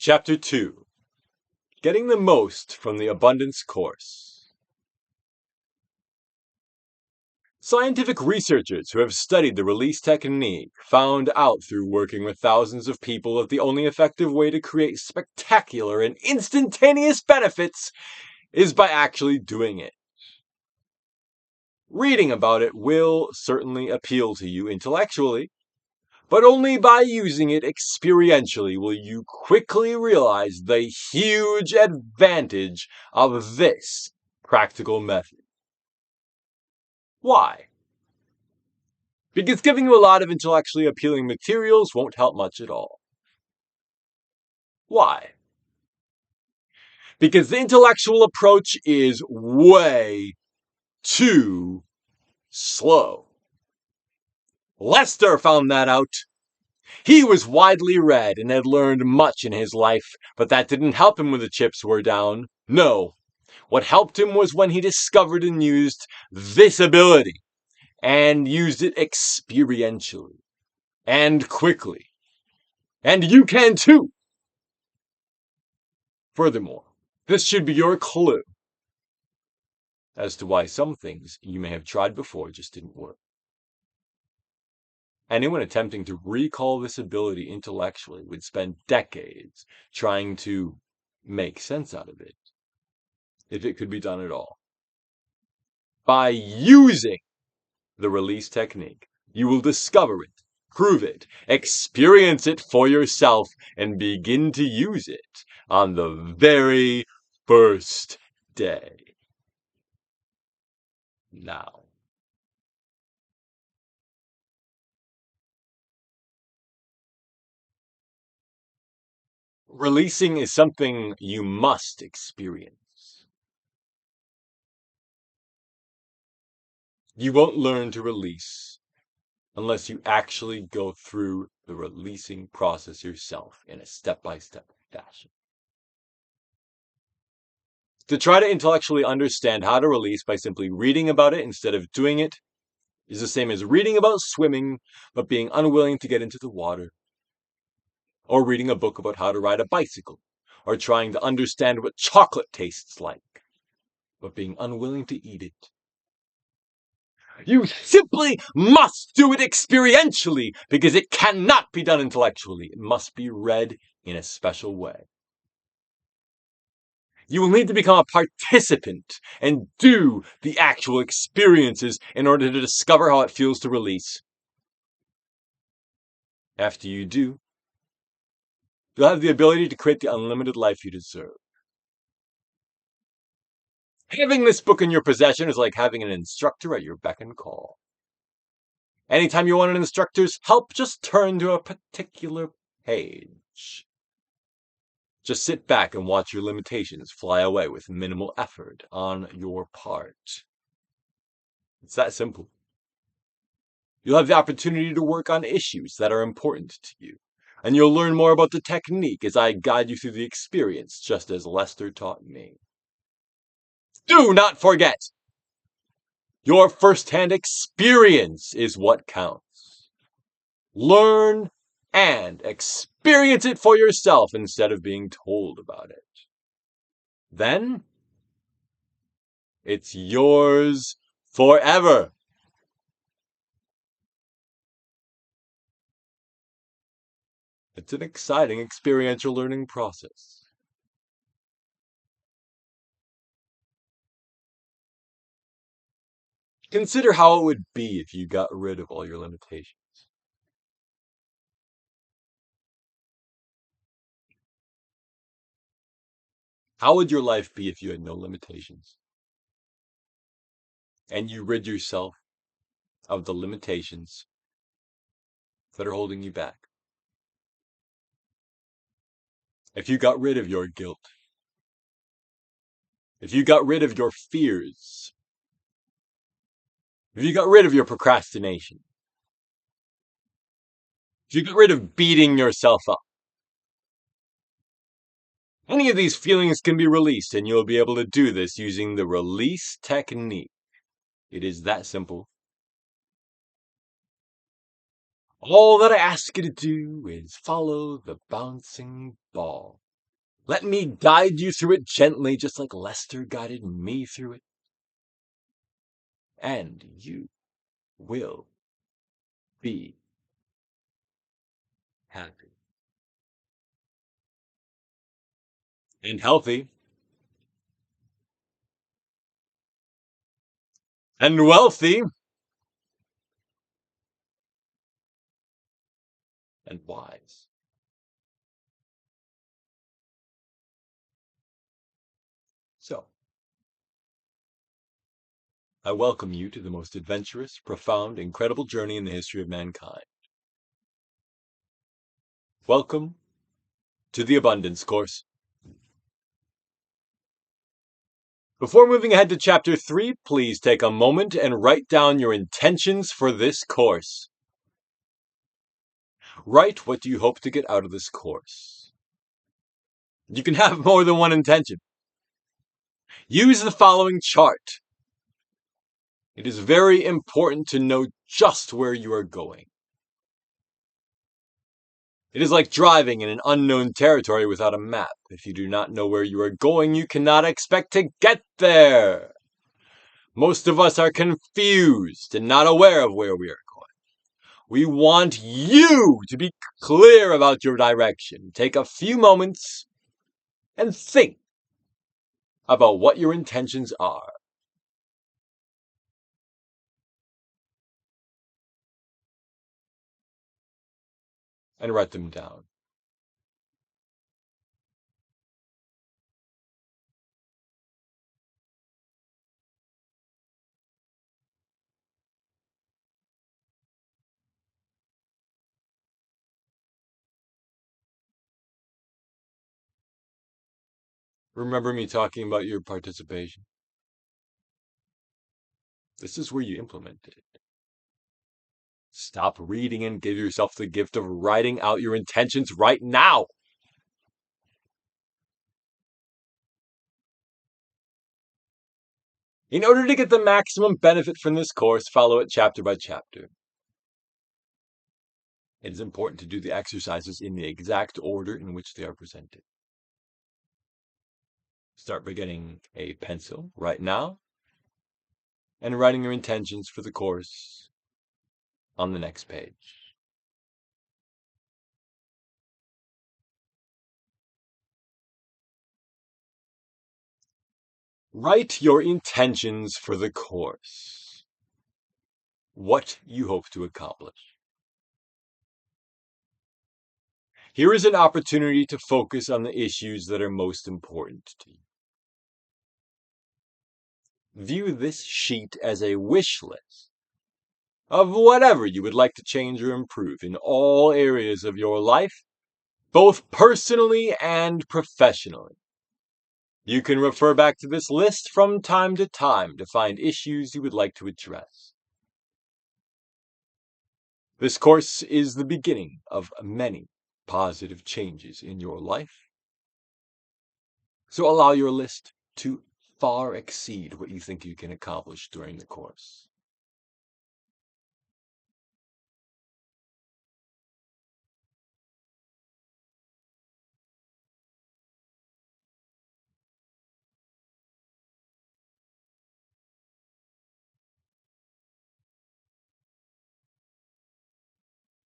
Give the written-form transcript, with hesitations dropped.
Chapter 2. Getting the Most from the Abundance Course. Scientific researchers who have studied the release technique found out through working with thousands of people that the only effective way to create spectacular and instantaneous benefits is by actually doing it. Reading about it will certainly appeal to you intellectually, but only by using it experientially will you quickly realize the huge advantage of this practical method. Why? Because giving you a lot of intellectually appealing materials won't help much at all. Why? Because the intellectual approach is way too slow. Lester found that out. He was widely read and had learned much in his life, but that didn't help him when the chips were down. No. What helped him was when he discovered and used this ability, and used it experientially, and quickly. And you can too! Furthermore, this should be your clue as to why some things you may have tried before just didn't work. Anyone attempting to recall this ability intellectually would spend decades trying to make sense out of it, if it could be done at all. By using the release technique, you will discover it, prove it, experience it for yourself, and begin to use it on the very first day. Now. Releasing is something you must experience. You won't learn to release unless you actually go through the releasing process yourself in a step-by-step fashion. To try to intellectually understand how to release by simply reading about it instead of doing it is the same as reading about swimming but being unwilling to get into the water, or reading a book about how to ride a bicycle, or trying to understand what chocolate tastes like, but being unwilling to eat it. You simply must do it experientially, because it cannot be done intellectually. It must be read in a special way. You will need to become a participant and do the actual experiences in order to discover how it feels to release. After you do, you'll have the ability to create the unlimited life you deserve. Having this book in your possession is like having an instructor at your beck and call. Anytime you want an instructor's help, just turn to a particular page. Just sit back and watch your limitations fly away with minimal effort on your part. It's that simple. You'll have the opportunity to work on issues that are important to you, and you'll learn more about the technique as I guide you through the experience, just as Lester taught me. Do not forget! Your first-hand experience is what counts. Learn and experience it for yourself instead of being told about it. Then, it's yours forever. It's an exciting experiential learning process. Consider how it would be if you got rid of all your limitations. How would your life be if you had no limitations? And you rid yourself of the limitations that are holding you back. If you got rid of your guilt, if you got rid of your fears, if you got rid of your procrastination, if you got rid of beating yourself up, any of these feelings can be released, and you'll be able to do this using the release technique. It is that simple. All that I ask you to do is follow the bouncing ball. Let me guide you through it gently, just like Lester guided me through it. And you will be happy and healthy and wealthy and wise. So, I welcome you to the most adventurous, profound, incredible journey in the history of mankind. Welcome to the Abundance Course. Before moving ahead to Chapter 3, please take a moment and write down your intentions for this course. Write what you hope to get out of this course. You can have more than one intention. Use the following chart. It is very important to know just where you are going. It is like driving in an unknown territory without a map. If you do not know where you are going, you cannot expect to get there. Most of us are confused and not aware of where we are going. We want you to be clear about your direction. Take a few moments and think about what your intentions are. And write them down. Remember me talking about your participation? This is where you implement it. Stop reading and give yourself the gift of writing out your intentions right now. In order to get the maximum benefit from this course, follow it chapter by chapter. It is important to do the exercises in the exact order in which they are presented. Start by getting a pencil right now and writing your intentions for the course on the next page. Write your intentions for the course. What you hope to accomplish. Here is an opportunity to focus on the issues that are most important to you. View this sheet as a wish list of whatever you would like to change or improve in all areas of your life, both personally and professionally. You can refer back to this list from time to time to find issues you would like to address. This course is the beginning of many positive changes in your life. So allow your list to far exceed what you think you can accomplish during the course.